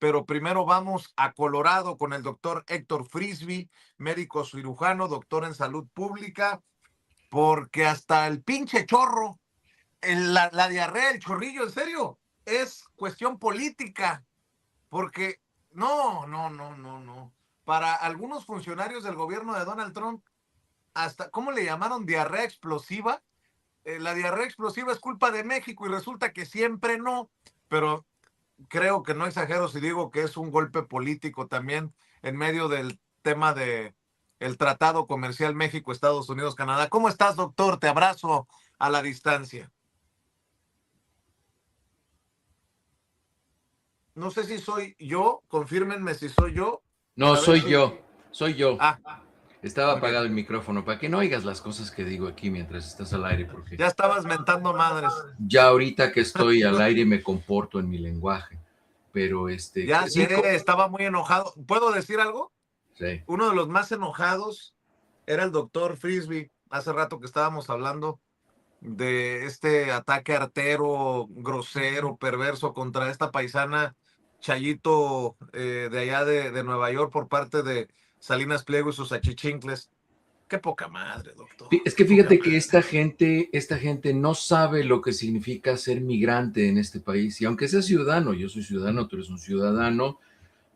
pero primero vamos a Colorado con el doctor Héctor Frisby, médico cirujano, doctor en salud pública, porque hasta el pinche chorro, la diarrea, el chorrillo, en serio, es cuestión política, porque no. Para algunos funcionarios del gobierno de Donald Trump, hasta, ¿cómo le llamaron? Diarrea explosiva. La diarrea explosiva es culpa de México y resulta que siempre no, pero creo que no exagero si digo que es un golpe político también en medio del tema de el Tratado Comercial México, Estados Unidos, Canadá. ¿Cómo estás, doctor? Te abrazo a la distancia. No sé si soy yo, confírmenme si soy yo, No, para ver soy si... yo, soy yo. Ah, Estaba muy bien. apagado el micrófono para que no oigas las cosas que digo aquí mientras estás al aire, porque Ya estabas mentando madres. ya ahorita que estoy al aire me comporto en mi lenguaje. Pero Ya sí, sé, estaba muy enojado. ¿Puedo decir algo? sí. Uno de los más enojados era el doctor Frisby. Hace rato que estábamos hablando de este ataque artero, grosero, perverso contra esta paisana Chayito de allá de Nueva York por parte de Salinas Pliego y sus achichincles. Qué poca madre, doctor. Es Qué que poca fíjate que madre. esta gente no sabe lo que significa ser migrante en este país. Y aunque sea ciudadano, yo soy ciudadano, tú eres un ciudadano,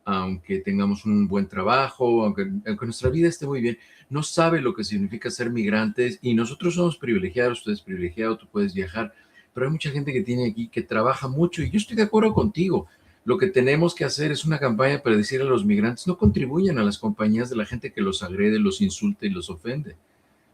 aunque tengamos un buen trabajo, aunque nuestra vida esté muy bien, no sabe lo que significa ser migrantes y nosotros somos privilegiados, tú eres privilegiado, tú puedes viajar, pero hay mucha gente que tiene aquí que trabaja mucho y yo estoy de acuerdo contigo. Lo que tenemos que hacer es una campaña para decir a los migrantes, no contribuyan a las compañías de la gente que los agrede, los insulta y los ofende.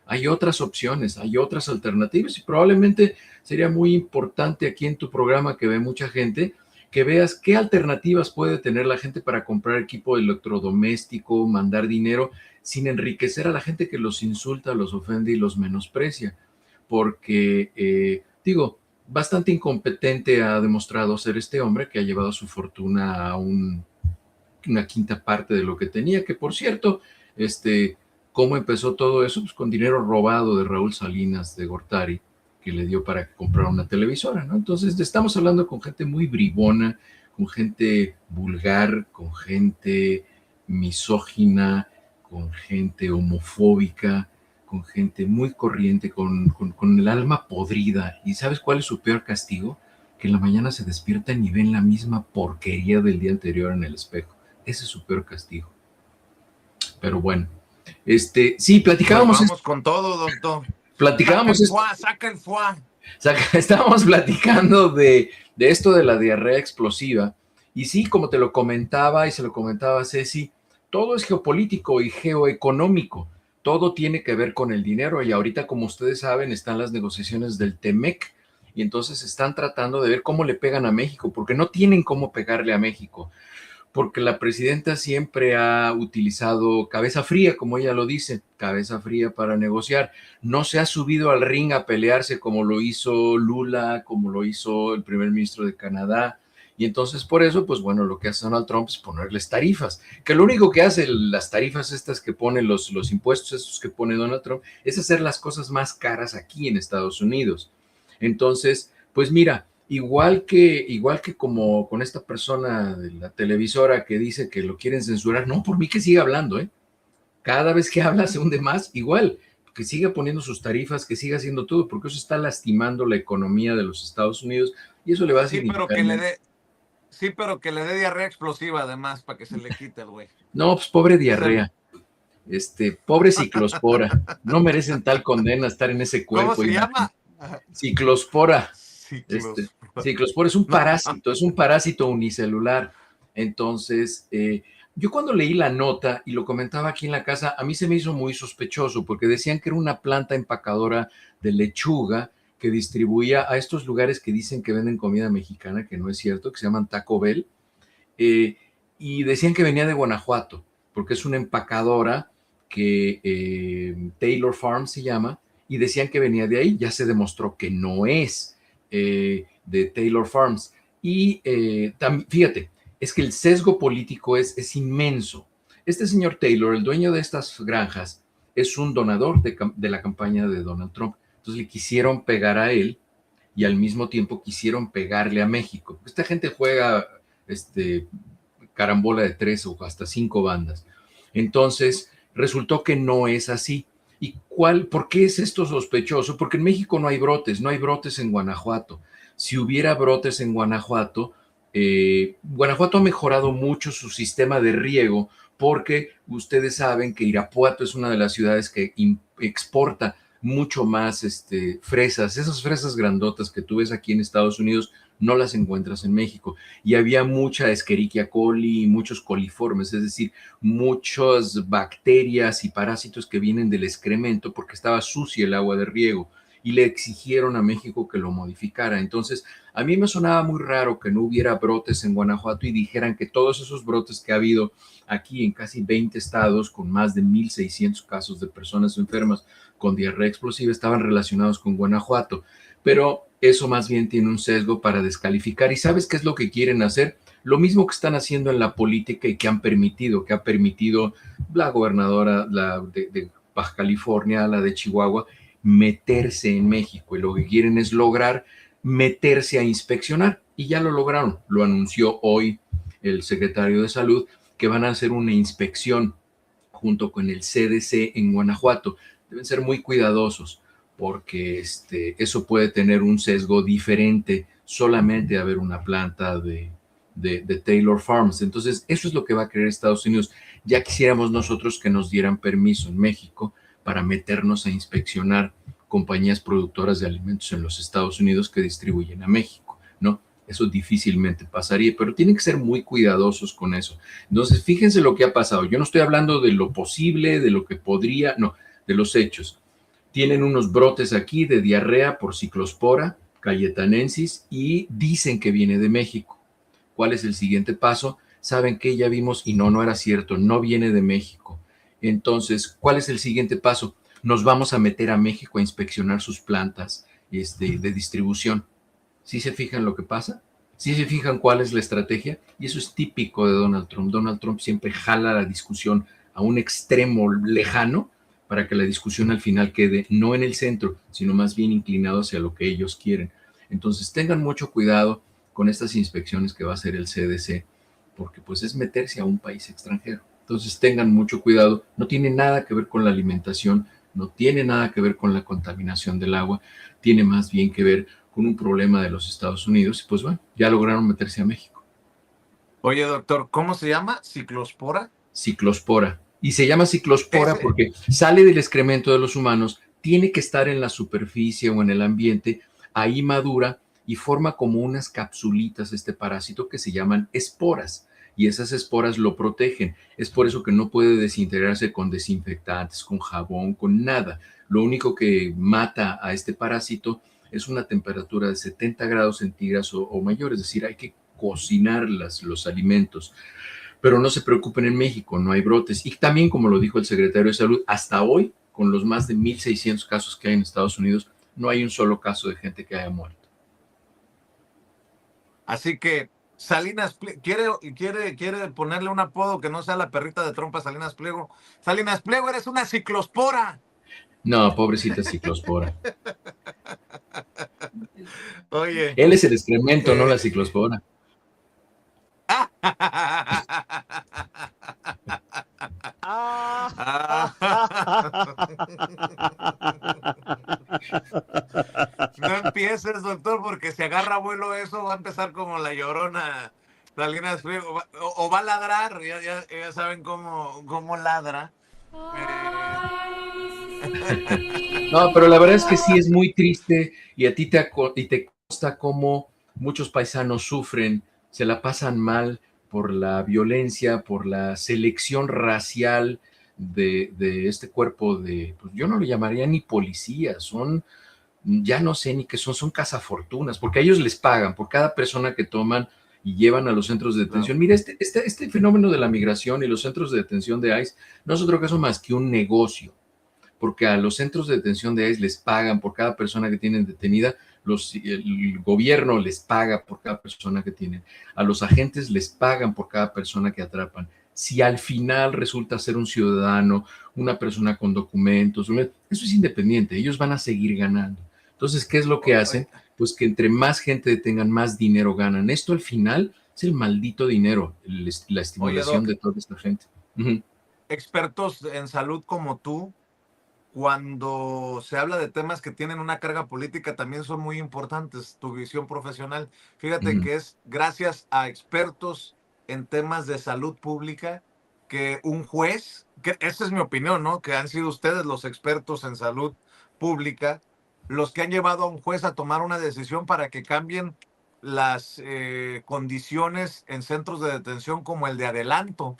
Hay otras opciones, hay otras alternativas y probablemente sería muy importante aquí en tu programa que ve mucha gente, que veas qué alternativas puede tener la gente para comprar equipo electrodoméstico, mandar dinero, sin enriquecer a la gente que los insulta, los ofende y los menosprecia. Porque, digo, bastante incompetente ha demostrado ser este hombre que ha llevado su fortuna a una quinta parte de lo que tenía, que por cierto, ¿cómo empezó todo eso? Pues con dinero robado de Raúl Salinas de Gortari, que le dio para comprar una televisora, ¿no? Entonces estamos hablando con gente muy bribona, con gente vulgar, con gente misógina, con gente homofóbica, con gente muy corriente, con el alma podrida. ¿Y sabes cuál es su peor castigo? Que en la mañana se despiertan y ven la misma porquería del día anterior en el espejo. Ese es su peor castigo. Pero bueno, sí, Pues platicábamos esto, vamos con todo, doctor. platicábamos esto, Saca el foie. o sea, estábamos platicando de esto de la diarrea explosiva. Y sí, como te lo comentaba y se lo comentaba a Ceci, todo es geopolítico y geoeconómico. Todo tiene que ver con el dinero. Y ahorita, como ustedes saben, están las negociaciones del TEMEC. Y entonces están tratando de ver cómo le pegan a México, porque no tienen cómo pegarle a México. Porque la presidenta siempre ha utilizado cabeza fría, como ella lo dice, cabeza fría para negociar. No se ha subido al ring a pelearse como lo hizo Lula, como lo hizo el primer ministro de Canadá. Y entonces por eso, pues bueno, lo que hace Donald Trump es ponerles tarifas, que lo único que hace las tarifas estas que pone, los impuestos estos que pone Donald Trump, es hacer las cosas más caras aquí en Estados Unidos. Entonces, pues mira, igual que como con esta persona de la televisora que dice que lo quieren censurar, no, por mí que siga hablando, ¿eh? Cada vez que habla se hunde más, igual, que siga poniendo sus tarifas, que siga haciendo todo, porque eso está lastimando la economía de los Estados Unidos y eso le va a Sí, pero significar. que le dé, sí, pero que le dé diarrea explosiva además para que se le quite el güey. No, pues pobre Es el, diarrea, pobre ciclospora, no merecen tal condena estar en ese ¿cómo cuerpo, se imagínate. llama? Ciclospora. Ciclos. Ciclospora No, es un parásito unicelular. Entonces, yo cuando leí la nota y lo comentaba aquí en la casa, a mí se me hizo muy sospechoso porque decían que era una planta empacadora de lechuga que distribuía a estos lugares que dicen que venden comida mexicana, que no es cierto, que se llaman Taco Bell, eh, y decían que venía de Guanajuato, porque es una empacadora que Taylor Farm se llama, y decían que venía de ahí. Ya se demostró que no es de Taylor Farms. Y fíjate, es que el sesgo político es inmenso. Este señor Taylor, el dueño de estas granjas, es un donador de la campaña de Donald Trump. Entonces le quisieron pegar a él y al mismo tiempo quisieron pegarle a México. Esta gente juega este, carambola de 3 o hasta 5 bandas. Entonces, resultó que no es así. ¿Y por qué es esto sospechoso? Porque en México no hay brotes en Guanajuato. Si hubiera brotes en Guanajuato, Guanajuato ha mejorado mucho su sistema de riego porque ustedes saben que Irapuato es una de las ciudades que exporta mucho más fresas. Esas fresas grandotas que tú ves aquí en Estados Unidos no las encuentras en México. Y había mucha Escherichia coli, muchos coliformes, es decir, muchas bacterias y parásitos que vienen del excremento porque estaba sucia el agua de riego y le exigieron a México que lo modificara. Entonces, a mí me sonaba muy raro que no hubiera brotes en Guanajuato y dijeran que todos esos brotes que ha habido aquí en casi 20 estados con más de 1,600 casos de personas enfermas con diarrea explosiva estaban relacionados con Guanajuato. Pero eso más bien tiene un sesgo para descalificar. ¿Y sabes qué es lo que quieren hacer? Lo mismo que están haciendo en la política y que ha permitido la gobernadora de Baja California, la de Chihuahua, meterse en México. Y lo que quieren es lograr meterse a inspeccionar. Y ya lo lograron. Lo anunció hoy el secretario de Salud, que van a hacer una inspección junto con el CDC en Guanajuato. Deben ser muy cuidadosos porque eso puede tener un sesgo diferente solamente a ver una planta de Taylor Farms. Entonces, eso es lo que va a querer Estados Unidos. Ya quisiéramos nosotros que nos dieran permiso en México para meternos a inspeccionar compañías productoras de alimentos en los Estados Unidos que distribuyen a México, ¿no? Eso difícilmente pasaría, pero tienen que ser muy cuidadosos con eso. Entonces, fíjense lo que ha pasado. Yo no estoy hablando de lo posible, de lo que podría, no, de los hechos. Tienen unos brotes aquí de diarrea por Ciclospora cayetanensis y dicen que viene de México. ¿Cuál es el siguiente paso? Saben que ya vimos y no era cierto, no viene de México. Entonces, ¿cuál es el siguiente paso? Nos vamos a meter a México a inspeccionar sus plantas de distribución. ¿Sí se fijan lo que pasa? ¿Sí se fijan cuál es la estrategia? Y eso es típico de Donald Trump. Donald Trump siempre jala la discusión a un extremo lejano para que la discusión al final quede no en el centro, sino más bien inclinado hacia lo que ellos quieren. Entonces tengan mucho cuidado con estas inspecciones que va a hacer el CDC, porque pues es meterse a un país extranjero. Entonces tengan mucho cuidado, no tiene nada que ver con la alimentación, no tiene nada que ver con la contaminación del agua, tiene más bien que ver con un problema de los Estados Unidos y pues bueno, ya lograron meterse a México. Oye, doctor, ¿cómo se llama? ¿Ciclospora? Ciclospora. Y se llama ciclospora porque sale del excremento de los humanos, tiene que estar en la superficie o en el ambiente, ahí madura y forma como unas capsulitas este parásito que se llaman esporas. Y esas esporas lo protegen. Es por eso que no puede desintegrarse con desinfectantes, con jabón, con nada. Lo único que mata a este parásito es una temperatura de 70 grados centígrados o mayor, es decir, hay que cocinar los alimentos. Pero no se preocupen, en México no hay brotes. Y también, como lo dijo el secretario de Salud, hasta hoy, con los más de 1,600 casos que hay en Estados Unidos, no hay un solo caso de gente que haya muerto. Así que Salinas quiere ponerle un apodo que no sea la perrita de trompa Salinas Pliego. Salinas Pliego, eres una ciclospora. No, pobrecita ciclospora. Oye. Él es el excremento, no la ciclospora. No empieces, doctor, porque si agarra vuelo eso va a empezar como la Llorona. Salinas Pliego, o va a ladrar, ya saben cómo ladra. No, pero la verdad es que sí es muy triste y a ti te consta cómo muchos paisanos sufren, se la pasan mal por la violencia, por la selección racial de este cuerpo pues yo no lo llamaría ni policías, ya no sé ni qué son cazafortunas, porque a ellos les pagan por cada persona que toman y llevan a los centros de detención. Mira, este fenómeno de la migración y los centros de detención de ICE no es otro caso más que un negocio, porque a los centros de detención de ICE les pagan por cada persona que tienen detenida, el gobierno les paga por cada persona que tienen, a los agentes les pagan por cada persona que atrapan. Si al final resulta ser un ciudadano, una persona con documentos, eso es independiente, ellos van a seguir ganando. Entonces, ¿qué es lo que hacen? Pues que entre más gente detengan, más dinero ganan. Esto al final Es el maldito dinero, la Oye, estimulación Doc, de toda esta gente. Ujú. expertos en salud como tú, cuando se habla de temas que tienen una carga política, también son muy importantes, tu visión profesional. Fíjate Ujú. que es gracias a expertos en temas de salud pública que un juez, que esa es mi opinión, ¿no? Que han sido ustedes los expertos en salud pública, los que han llevado a un juez a tomar una decisión para que cambien las condiciones en centros de detención como el de Adelanto,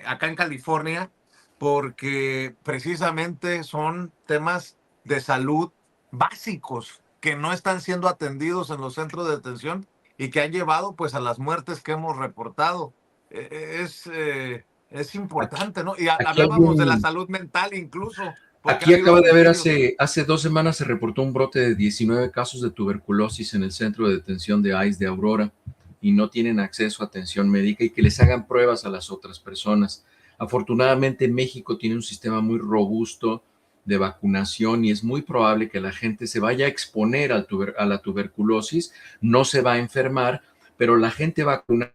acá en California, porque precisamente son temas de salud básicos que no están siendo atendidos en los centros de detención y que han llevado pues a las muertes que hemos reportado. Es Aquí, importante, ¿no? Y aquí hablábamos de la algún, salud mental incluso, porque ha Aquí habido acaba de haber suicidios. hace 2 semanas se reportó un brote de 19 casos de tuberculosis en el centro de detención de ICE de Aurora y no tienen acceso a atención médica y que les hagan pruebas a las otras personas. Afortunadamente México tiene un sistema muy robusto de vacunación y es muy probable que la gente se vaya a exponer a la tuberculosis, no se va a enfermar, pero la gente vacunada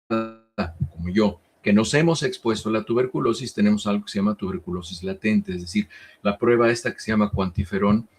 como yo, que nos hemos expuesto a la tuberculosis, tenemos algo que se llama tuberculosis latente, es decir, la prueba esta que se llama cuantiferón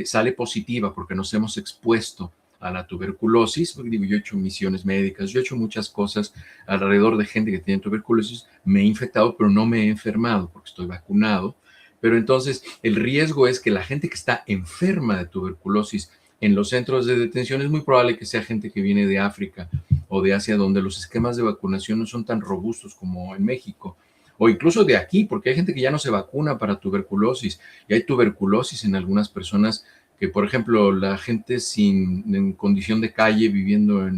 sale positiva porque nos hemos expuesto a la tuberculosis. Digo, yo he hecho misiones médicas, yo he hecho muchas cosas alrededor de gente que tiene tuberculosis, me he infectado, pero no me he enfermado porque estoy vacunado. Pero entonces el riesgo es que la gente que está enferma de tuberculosis en los centros de detención es muy probable que sea gente que viene de África o de Asia, donde los esquemas de vacunación no son tan robustos como en México, o incluso de aquí, porque hay gente que ya no se vacuna para tuberculosis, y hay tuberculosis en algunas personas que, por ejemplo, la gente en condición de calle, viviendo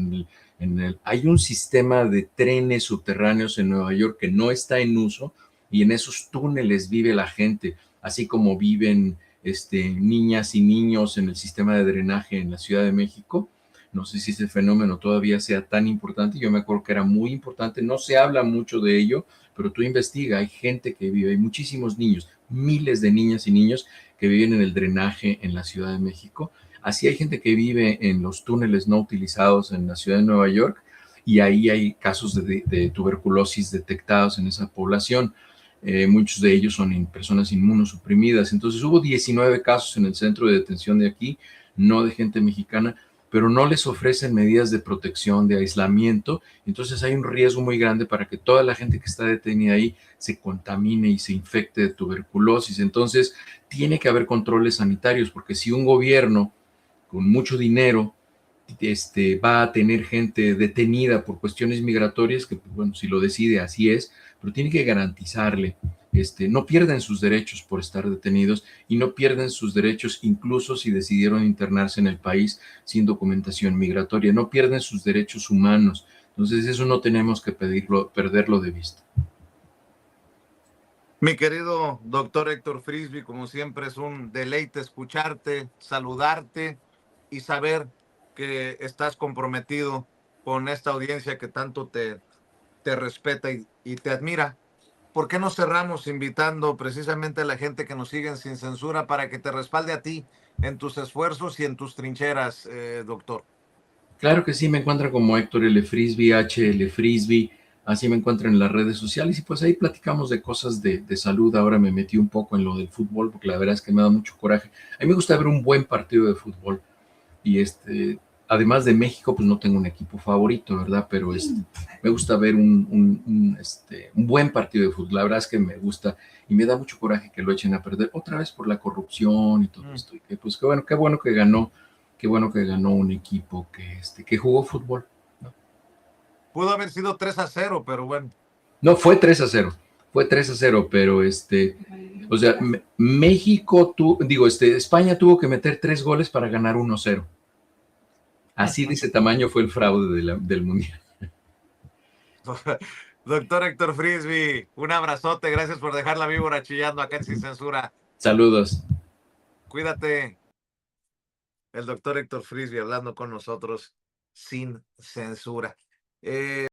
hay un sistema de trenes subterráneos en Nueva York que no está en uso, y en esos túneles vive la gente, así como viven niñas y niños en el sistema de drenaje en la Ciudad de México. No sé si ese fenómeno todavía sea tan importante. Yo me acuerdo que era muy importante. No se habla mucho de ello, pero tú investiga. Hay gente que vive, hay muchísimos niños, miles de niñas y niños que viven en el drenaje en la Ciudad de México. Así hay gente que vive en los túneles no utilizados en la ciudad de Nueva York y ahí hay casos de tuberculosis detectados en esa población. Muchos de ellos son personas inmunosuprimidas. Entonces hubo 19 casos en el centro de detención de aquí, no de gente mexicana, pero no les ofrecen medidas de protección, de aislamiento. Entonces hay un riesgo muy grande para que toda la gente que está detenida ahí se contamine y se infecte de tuberculosis. Entonces tiene que haber controles sanitarios, porque si un gobierno con mucho dinero va a tener gente detenida por cuestiones migratorias, que bueno, si lo decide así es, pero tiene que garantizarle, no pierden sus derechos por estar detenidos y no pierden sus derechos incluso si decidieron internarse en el país sin documentación migratoria, no pierden sus derechos humanos. Entonces eso no tenemos que perderlo de vista. Mi querido doctor Héctor Frisby, como siempre es un deleite escucharte, saludarte y saber que estás comprometido con esta audiencia que tanto te respeta y te admira. ¿Por qué no cerramos invitando precisamente a la gente que nos sigue Sin Censura para que te respalde a ti en tus esfuerzos y en tus trincheras, doctor? Claro que sí, me encuentran como Héctor L. Frisby, HL Frisby, así me encuentran en las redes sociales y pues ahí platicamos de cosas de salud. Ahora me metí un poco en lo del fútbol porque la verdad es que me da mucho coraje. A mí me gusta ver un buen partido de fútbol y además de México, pues no tengo un equipo favorito, ¿verdad? Pero me gusta ver un buen partido de fútbol. La verdad es que me gusta y me da mucho coraje que lo echen a perder otra vez por la corrupción y todo esto. Y que pues qué bueno que ganó un equipo que jugó fútbol, ¿no? Pudo haber sido 3-0, pero bueno. No, fue 3-0, pero o sea, España tuvo que meter 3 goles para ganar 1-0. Así de ese tamaño fue el fraude del Mundial. Doctor Héctor Frisby, un abrazote. Gracias por dejar la víbora chillando acá en Sin Censura. Saludos. Cuídate. El doctor Héctor Frisby hablando con nosotros sin censura.